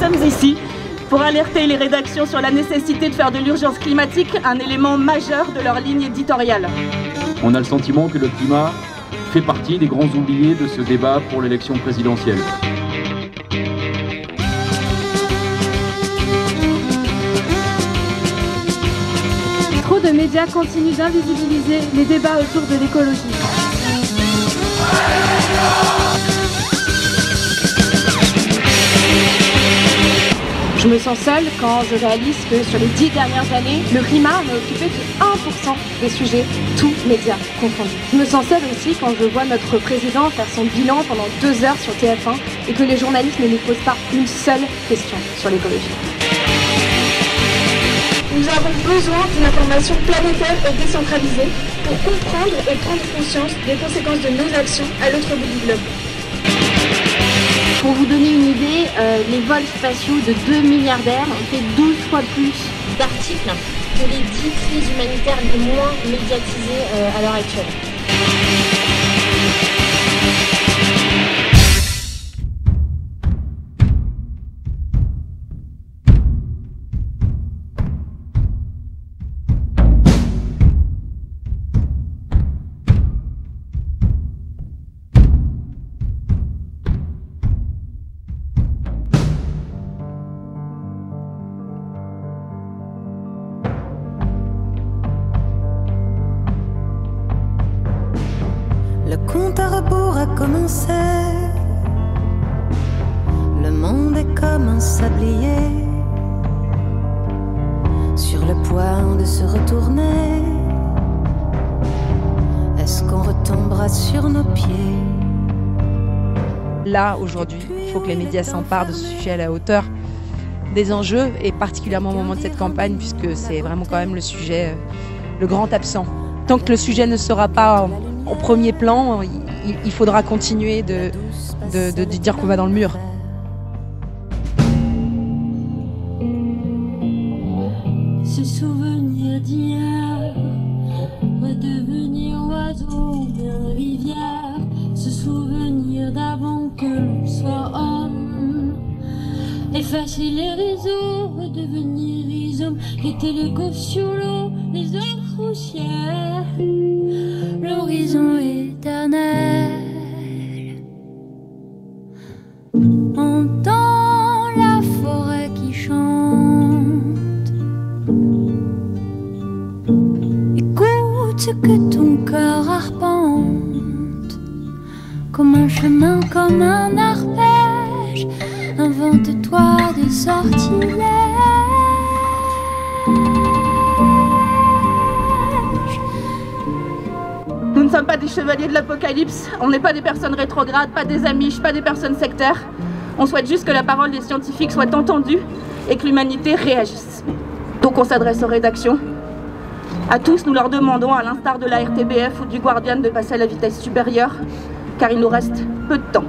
sommes ici pour alerter les rédactions sur la nécessité de faire de l'urgence climatique un élément majeur de leur ligne éditoriale. On a le sentiment que le climat fait partie des grands oubliés de ce débat pour l'élection présidentielle. Trop de médias continuent d'invisibiliser les débats autour de l'écologie. Je me sens seule quand je réalise que sur les 10 dernières années, le climat n'a occupé que 1% des sujets, tous médias confondus. Je me sens seule aussi quand je vois notre président faire son bilan pendant 2 heures sur TF1 et que les journalistes ne lui posent pas une seule question sur l'écologie. Nous avons besoin d'une information planétaire et décentralisée pour comprendre et prendre conscience des conséquences de nos actions à l'autre bout du globe. Pour vous donner une idée, les vols spatiaux de 2 milliardaires ont fait 12 fois plus d'articles que les 10 crises humanitaires les moins médiatisées à l'heure actuelle. Le compte à rebours a commencé. Le monde est comme un sablier sur le point de se retourner. Est-ce qu'on retombera sur nos pieds? Là, aujourd'hui, il faut que les médias s'emparent de ce sujet à la hauteur des enjeux, et particulièrement au moment de cette campagne, puisque c'est vraiment quand même le sujet, le grand absent. Tant que le sujet ne sera pas au premier plan, il faudra continuer de dire qu'on va dans le mur. Se souvenir d'hier, redevenir oiseau bien rivière, se souvenir d'avant que l'on soit homme, effacer les réseaux, redevenir rhizome, quitter les coffres sur l'eau, les autres au ciel, l'horizon éternel. Entends la forêt qui chante, écoute ce que ton cœur arpente, comme un chemin, comme un arpège, invente-toi des sortilèges. Nous ne sommes pas des chevaliers de l'apocalypse, on n'est pas des personnes rétrogrades, pas des amiches, pas des personnes sectaires. On souhaite juste que la parole des scientifiques soit entendue et que l'humanité réagisse. Donc on s'adresse aux rédactions. À tous, nous leur demandons, à l'instar de la RTBF ou du Guardian, de passer à la vitesse supérieure, car il nous reste peu de temps.